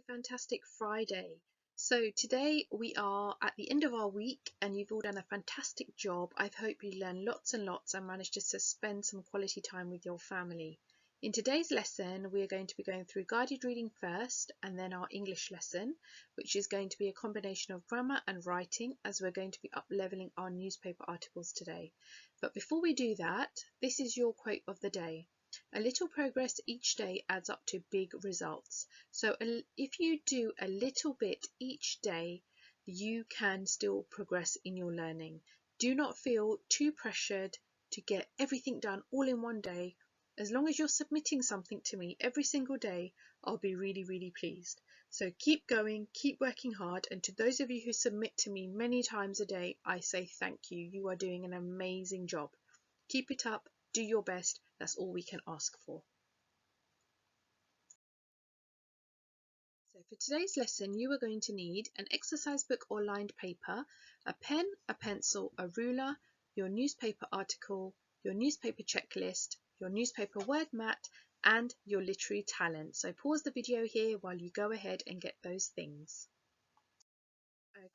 Fantastic Friday. So today we are at the end of our week and you've all done a fantastic job. I hope you learned lots and lots and managed to spend some quality time with your family. In today's lesson, we are going to be going through guided reading first and then our English lesson, which is going to be a combination of grammar and writing, as we're going to be up-leveling our newspaper articles today. But before we do that, this is your quote of the day. A little progress each day adds up to big results. So if you do a little bit each day, you can still progress in your learning. Do not feel too pressured to get everything done all in one day. As long as you're submitting something to me every single day, I'll be really, really pleased. So keep going, keep working hard, and to those of you who submit to me many times a day, I say thank you. You are doing an amazing job. Keep it up, do your best, that's all we can ask for. So for today's lesson, you are going to need an exercise book or lined paper, a pen, a pencil, a ruler, your newspaper article, your newspaper checklist, your newspaper word mat, and your literary talent. So pause the video here while you go ahead and get those things.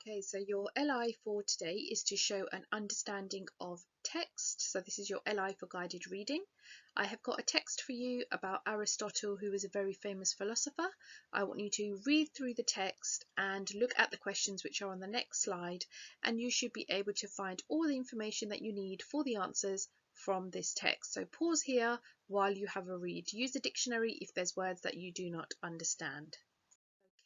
Okay, so your LI for today is to show an understanding of text. So this is your LI for guided reading. I have got a text for you about Aristotle, who is a very famous philosopher. I want you to read through the text and look at the questions which are on the next slide, and you should be able to find all the information that you need for the answers from this text. So pause here while you have a read. Use the dictionary if there's words that you do not understand.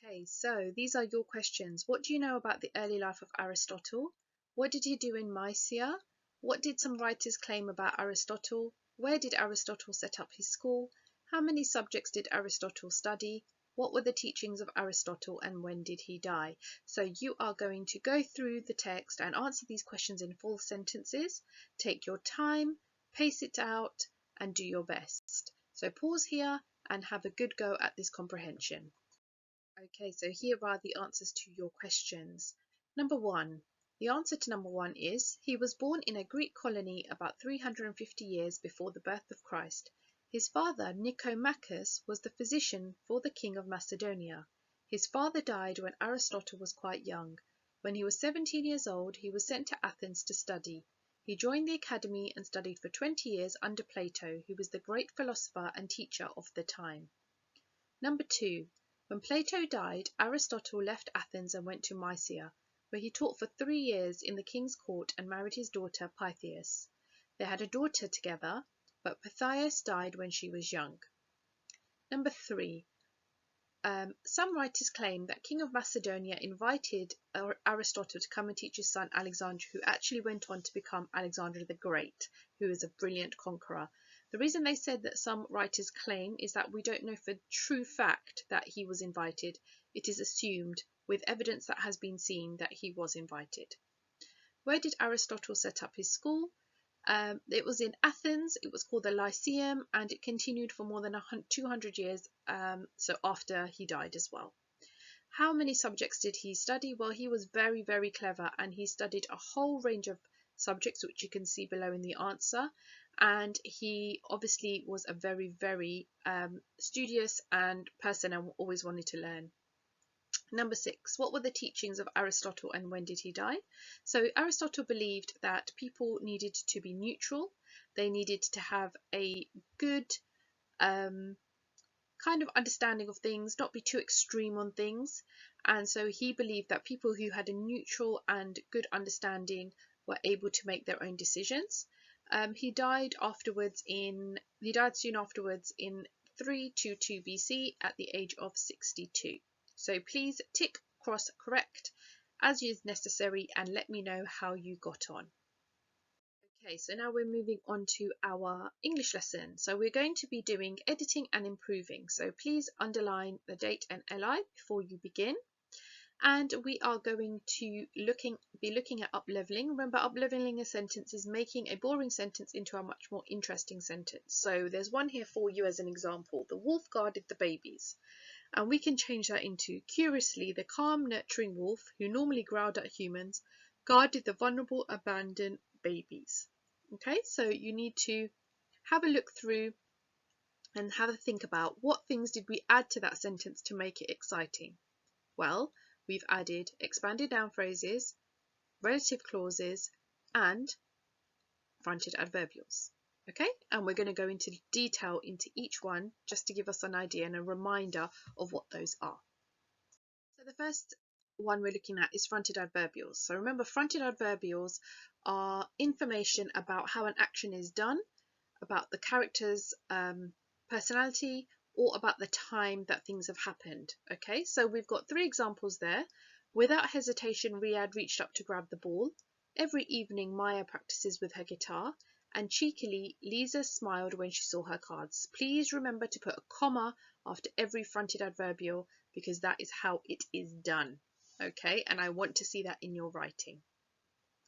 Okay, so these are your questions. What do you know about the early life of Aristotle? What did he do in Mysia? What did some writers claim about Aristotle? Where did Aristotle set up his school? How many subjects did Aristotle study? What were the teachings of Aristotle and when did he die? So you are going to go through the text and answer these questions in full sentences. Take your time, pace it out, and do your best. So pause here and have a good go at this comprehension. Okay, so here are the answers to your questions. Number one. The answer to number one is, he was born in a Greek colony about 350 years before the birth of Christ. His father, Nicomachus, was the physician for the king of Macedonia. His father died when Aristotle was quite young. When he was 17 years old, he was sent to Athens to study. He joined the academy and studied for 20 years under Plato, who was the great philosopher and teacher of the time. Number two. When Plato died, Aristotle left Athens and went to Mysia, where he taught for 3 years in the king's court and married his daughter Pythias. They had a daughter together, but Pythias died when she was young. Number three. Some writers claim that King of Macedonia invited Aristotle to come and teach his son Alexander, who actually went on to become Alexander the Great, who is a brilliant conqueror. The reason they said that some writers claim is that we don't know for true fact that he was invited. It is assumed, with evidence that has been seen, that he was invited. Where did Aristotle set up his school? It was in Athens. It was called the Lyceum, and it continued for more than 200 years, so after he died as well. How many subjects did he study? Well, he was very, very clever, and he studied a whole range of subjects, which you can see below in the answer. And he obviously was a very, very studious person and always wanted to learn. Number six, what were the teachings of Aristotle and when did he die? So Aristotle believed that people needed to be neutral. They needed to have a good kind of understanding of things, not be too extreme on things. And so he believed that people who had a neutral and good understanding were able to make their own decisions. He died soon afterwards in 322 BC at the age of 62. So please tick, cross, correct as is necessary and let me know how you got on. Okay, so now we're moving on to our English lesson. So we're going to be doing editing and improving. So please underline the date and LI before you begin. And we are going to be looking at up-leveling. Remember, up-leveling a sentence is making a boring sentence into a much more interesting sentence. So there's one here for you as an example. The wolf guarded the babies. And we can change that into, curiously, the calm, nurturing wolf, who normally growled at humans, guarded the vulnerable, abandoned babies. Okay, so you need to have a look through and have a think about what things did we add to that sentence to make it exciting. Well, we've added expanded noun phrases, relative clauses, and fronted adverbials. Okay, and we're going to go into detail into each one just to give us an idea and a reminder of what those are. So the first one we're looking at is fronted adverbials. So remember, fronted adverbials are information about how an action is done, about the character's personality, or about the time that things have happened. Okay, so we've got 3 examples there. Without hesitation, Riyadh reached up to grab the ball. Every evening, Maya practices with her guitar. And cheekily, Lisa smiled when she saw her cards. Please remember to put a comma after every fronted adverbial because that is how it is done. Okay, and I want to see that in your writing.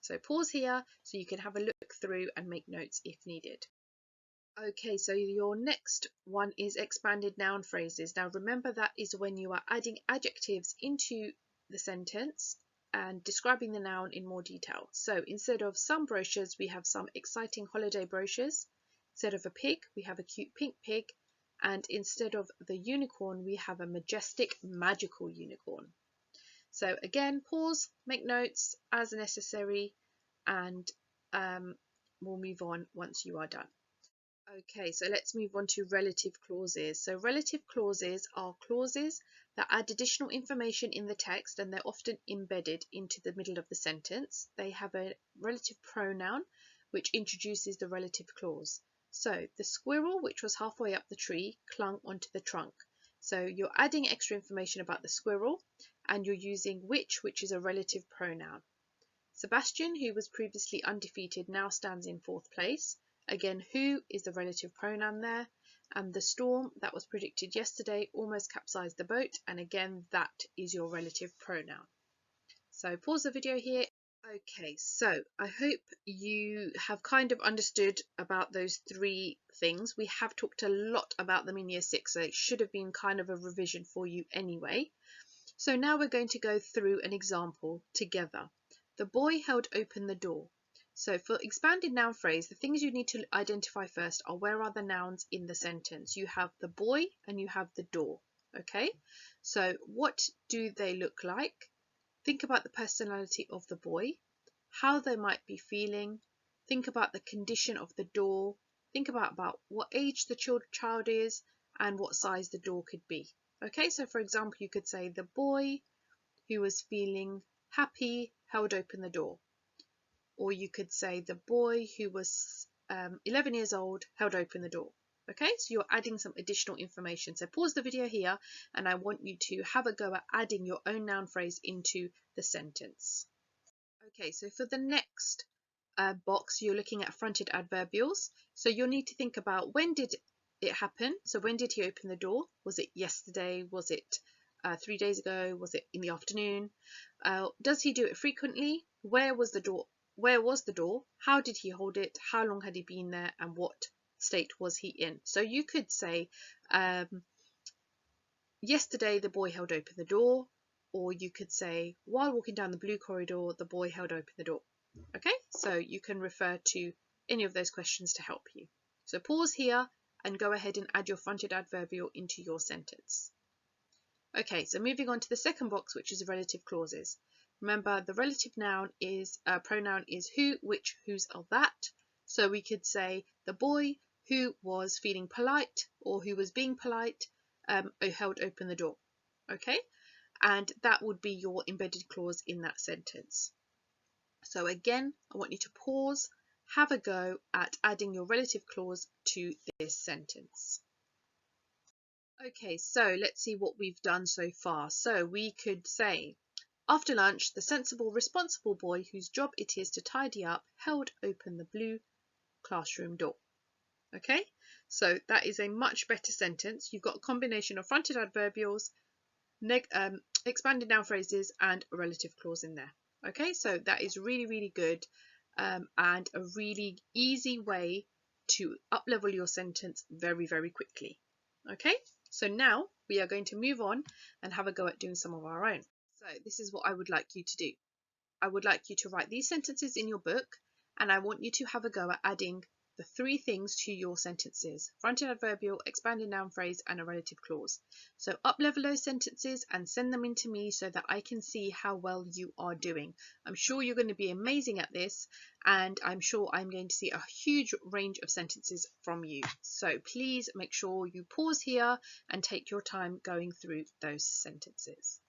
So pause here so you can have a look through and make notes if needed. Okay, so your next one is expanded noun phrases. Now remember, that is when you are adding adjectives into the sentence and describing the noun in more detail. So instead of some brochures, we have some exciting holiday brochures. Instead of a pig, we have a cute pink pig. And instead of the unicorn, we have a majestic, magical unicorn. So again, pause, make notes as necessary, and we'll move on once you are done. Okay, so let's move on to relative clauses. So relative clauses are clauses that add additional information in the text, and they're often embedded into the middle of the sentence. They have a relative pronoun which introduces the relative clause. So the squirrel, which was halfway up the tree, clung onto the trunk. So you're adding extra information about the squirrel, and you're using which is a relative pronoun. Sebastian, who was previously undefeated, now stands in 4th place. Again, who is the relative pronoun there, and the storm that was predicted yesterday almost capsized the boat, and again that is your relative pronoun. So pause the video here. Okay, so I hope you have kind of understood about those 3 things. We have talked a lot about them in year 6, so it should have been kind of a revision for you anyway. So now we're going to go through an example together. The boy held open the door. So for expanded noun phrase, the things you need to identify first are where are the nouns in the sentence. You have the boy and you have the door. Okay, so what do they look like? Think about the personality of the boy, how they might be feeling. Think about the condition of the door. Think about what age the child is and what size the door could be. Okay, so for example, you could say the boy who was feeling happy held open the door. Or you could say the boy who was 11 years old held open the door. Okay, so you're adding some additional information. So pause the video here and I want you to have a go at adding your own noun phrase into the sentence. Okay, so for the next box, you're looking at fronted adverbials. So you'll need to think about when did it happen? So when did he open the door? Was it yesterday? Was it 3 days ago? Was it in the afternoon? Does he do it frequently? Where was the door? Where was the door? How did he hold it? How long had he been there? And what state was he in? So you could say, yesterday the boy held open the door, or you could say, while walking down the blue corridor, the boy held open the door. Okay, so you can refer to any of those questions to help you. So pause here and go ahead and add your fronted adverbial into your sentence. Okay, so moving on to the second box, which is relative clauses. Remember, the relative noun is pronoun is who, which, whose, or that. So we could say the boy who was feeling polite or who was being polite held open the door. Okay, and that would be your embedded clause in that sentence. So again, I want you to pause, have a go at adding your relative clause to this sentence. Okay, so let's see what we've done so far. So we could say, after lunch, the sensible, responsible boy whose job it is to tidy up held open the blue classroom door. Okay, so that is a much better sentence. You've got a combination of fronted adverbials, expanded noun phrases, and a relative clause in there. Okay, so that is really, really good and a really easy way to up-level your sentence very, very quickly. Okay, so now we are going to move on and have a go at doing some of our own. So this is what I would like you to do. I would like you to write these sentences in your book, and I want you to have a go at adding the 3 things to your sentences: fronted adverbial, expanded noun phrase, and a relative clause. So up-level those sentences and send them in to me so that I can see how well you are doing. I'm sure you're going to be amazing at this, and I'm sure I'm going to see a huge range of sentences from you. So please make sure you pause here and take your time going through those sentences.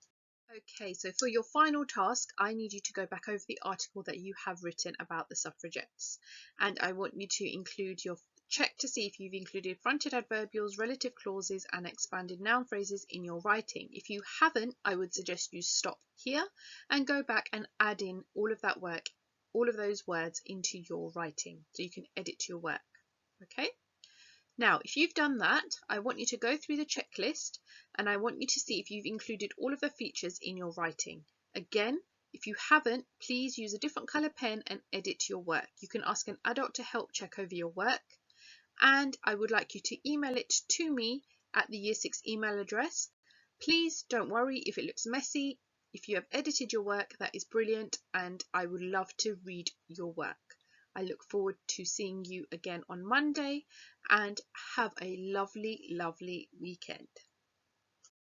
Okay, so for your final task, I need you to go back over the article that you have written about the suffragettes, and I want you to include your check to see if you've included fronted adverbials, relative clauses, and expanded noun phrases in your writing. If you haven't, I would suggest you stop here and go back and add in all of that work, all of those words into your writing so you can edit your work. Okay? Now, if you've done that, I want you to go through the checklist and I want you to see if you've included all of the features in your writing. Again, if you haven't, please use a different colour pen and edit your work. You can ask an adult to help check over your work, and I would like you to email it to me at the Year 6 email address. Please don't worry if it looks messy. If you have edited your work, that is brilliant, and I would love to read your work. I look forward to seeing you again on Monday, and have a lovely, lovely weekend.